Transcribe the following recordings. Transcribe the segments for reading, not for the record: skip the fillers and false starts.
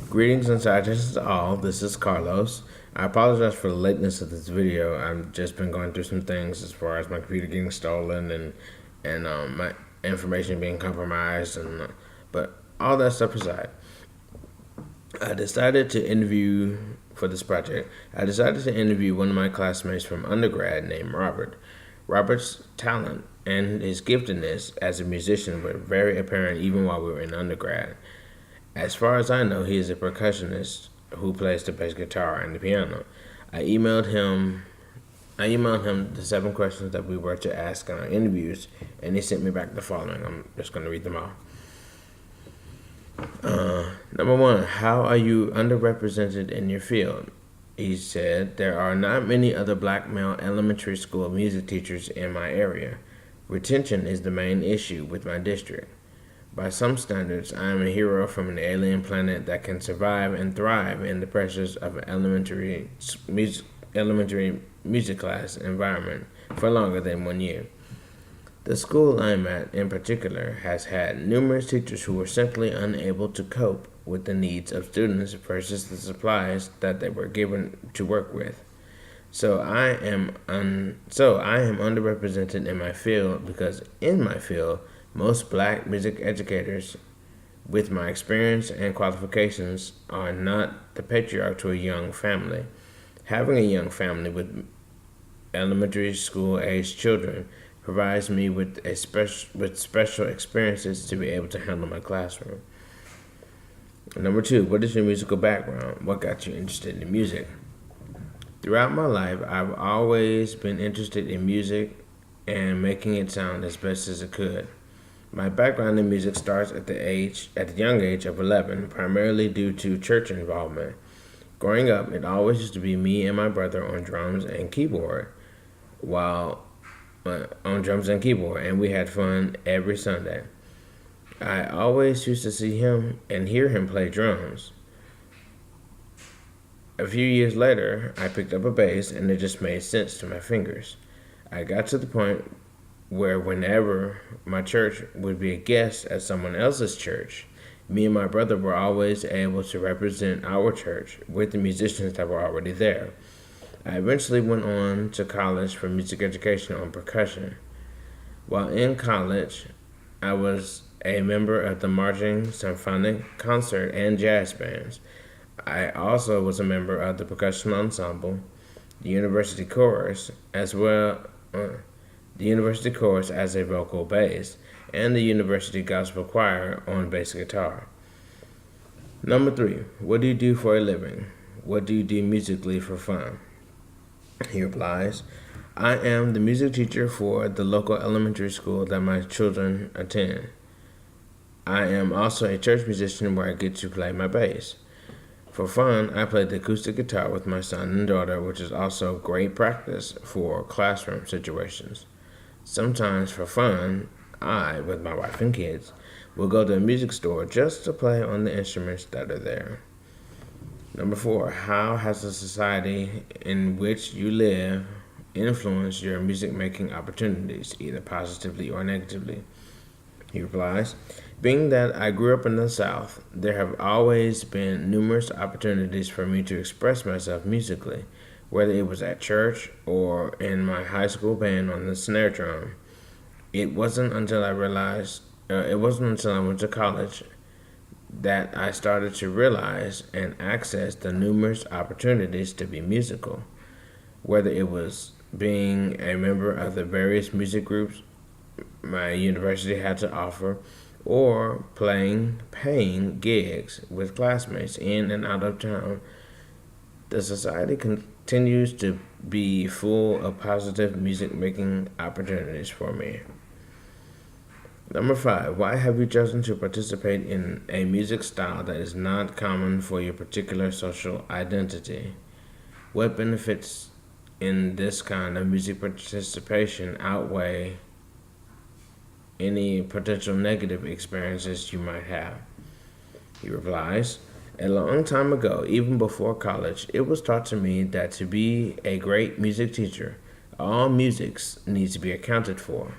Greetings and salutations to all. This is Carlos. I apologize for the lateness of this video. I've just been going through some things as far as my computer getting stolen and my information being compromised, but all that stuff aside, I decided to interview for this project. I decided to interview one of my classmates from undergrad named Robert. Robert's talent and his giftedness as a musician were very apparent even while we were in undergrad. As far as I know, he is a percussionist who plays the bass guitar and the piano. I emailed him the 7 questions that we were to ask in our interviews, and he sent me back the following. I'm just going to read them all. Number 1, how are you underrepresented in your field? He said, there are not many other black male elementary school music teachers in my area. Retention is the main issue with my district. By some standards, I am a hero from an alien planet that can survive and thrive in the pressures of an elementary music class environment for longer than 1 year. The school I'm at, in particular, has had numerous teachers who were simply unable to cope with the needs of students versus the supplies that they were given to work with. So I am underrepresented in my field because in my field, most black music educators with my experience and qualifications are not the patriarch to a young family. Having a young family with elementary school aged children provides me with special experiences to be able to handle my classroom. Number 2, what is your musical background? What got you interested in music? Throughout my life, I've always been interested in music and making it sound as best as it could. My background in music starts at the young age of 11, primarily due to church involvement. Growing up, it always used to be me and my brother on drums and keyboard, and we had fun every Sunday. I always used to see him and hear him play drums. A few years later, I picked up a bass, and it just made sense to my fingers. I got to the point where whenever my church would be a guest at someone else's church, me and my brother were always able to represent our church with the musicians that were already there. I eventually went on to college for music education on percussion. While in college, I was a member of the marching, symphonic, concert, and jazz bands. I also was a member of the percussion ensemble, the university chorus, as a vocal bass, and the university gospel choir on bass guitar. Number 3, what do you do for a living? What do you do musically for fun? He replies, I am the music teacher for the local elementary school that my children attend. I am also a church musician where I get to play my bass. For fun, I play the acoustic guitar with my son and daughter, which is also great practice for classroom situations. Sometimes for fun, I, with my wife and kids, will go to a music store just to play on the instruments that are there. Number 4, how has the society in which you live influenced your music making opportunities, either positively or negatively? He replies, being that I grew up in the South, there have always been numerous opportunities for me to express myself musically, whether it was at church or in my high school band on the snare drum. It wasn't until I went to college that I started to realize and access the numerous opportunities to be musical, whether it was being a member of the various music groups my university had to offer, or paying gigs with classmates in and out of town. The society continues to be full of positive music making opportunities for me. Number 5, why have you chosen to participate in a music style that is not common for your particular social identity? What benefits in this kind of music participation outweigh any potential negative experiences you might have? He replies, a long time ago, even before college, it was taught to me that to be a great music teacher, all musics need to be accounted for.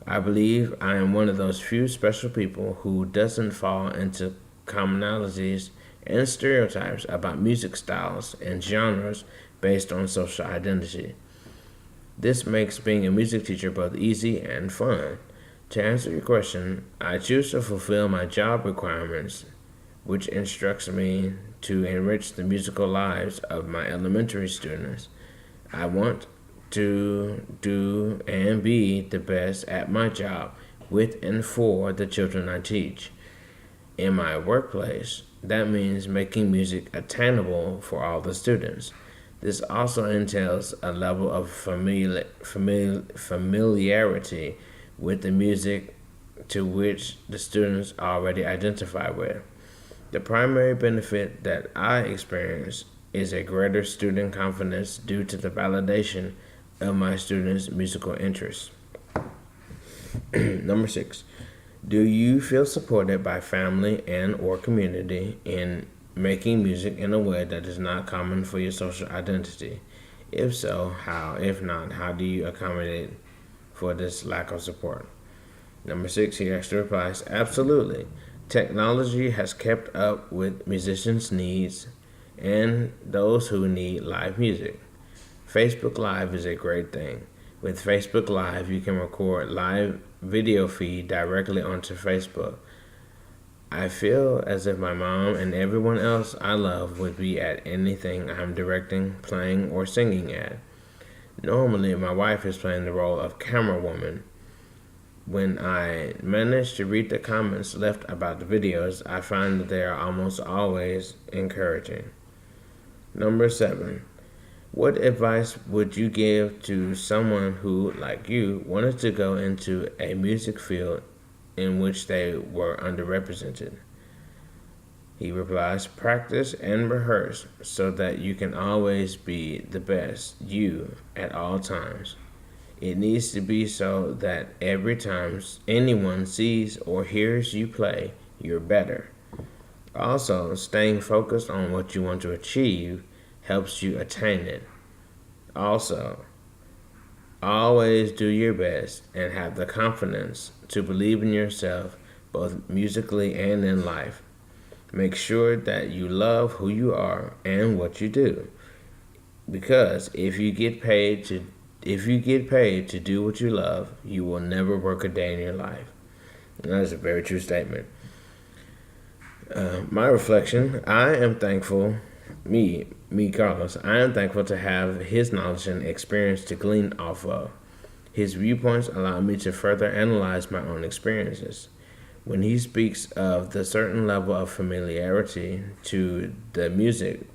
I believe I am one of those few special people who doesn't fall into commonalities and stereotypes about music styles and genres based on social identity. This makes being a music teacher both easy and fun. To answer your question, I choose to fulfill my job requirements, which instructs me to enrich the musical lives of my elementary students. I want to do and be the best at my job with and for the children I teach. In my workplace, that means making music attainable for all the students. This also entails a level of familiarity with the music to which the students already identify with. The primary benefit that I experience is a greater student confidence due to the validation of my students' musical interests. Number 6. Do you feel supported by family and or community in making music in a way that is not common for your social identity? If so, how? If not, how do you accommodate for this lack of support? Number 6, he actually replies, absolutely. Technology has kept up with musicians' needs and those who need live music. Facebook Live is a great thing. With Facebook Live, you can record live video feed directly onto Facebook. I feel as if my mom and everyone else I love would be at anything I'm directing, playing, or singing at. Normally, my wife is playing the role of camera woman. When I manage to read the comments left about the videos, I find that they are almost always encouraging. Number 7. What advice would you give to someone who, like you, wanted to go into a music field in which they were underrepresented? He replies, practice and rehearse so that you can always be the best you at all times. It needs to be so that every time anyone sees or hears you play, you're better. Also, staying focused on what you want to achieve helps you attain it. Also, always do your best and have the confidence to believe in yourself both musically and in life. Make sure that you love who you are and what you do. Because if you get paid to do what you love, you will never work a day in your life. And that is a very true statement. My reflection, I am thankful, Carlos, I am thankful to have his knowledge and experience to glean off of. His viewpoints allow me to further analyze my own experiences. When he speaks of the certain level of familiarity to the music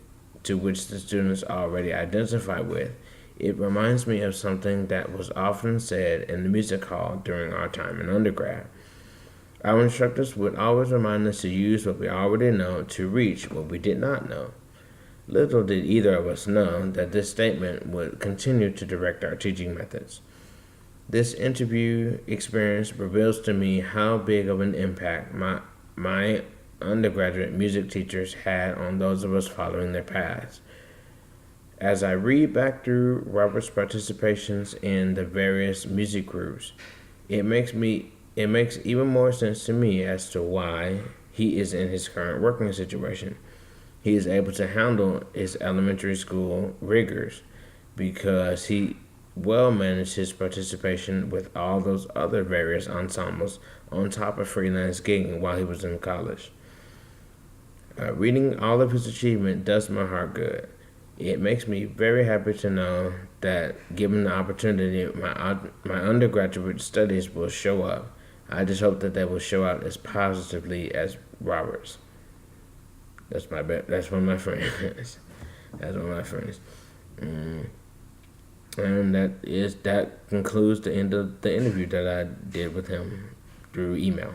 to which the students already identify with, it reminds me of something that was often said in the music hall during our time in undergrad. Our instructors would always remind us to use what we already know to reach what we did not know. Little did either of us know that this statement would continue to direct our teaching methods. This interview experience reveals to me how big of an impact my undergraduate music teachers had on those of us following their paths. As I read back through Robert's participations in the various music groups, it makes even more sense to me as to why he is in his current working situation. He is able to handle his elementary school rigors because he well managed his participation with all those other various ensembles on top of freelance gigging while he was in college. Reading all of his achievement does my heart good. It makes me very happy to know that given the opportunity, my undergraduate studies will show up. I just hope that they will show out as positively as Robert's. That's one of my friends. That's one of my friends. And that concludes the end of the interview that I did with him through email.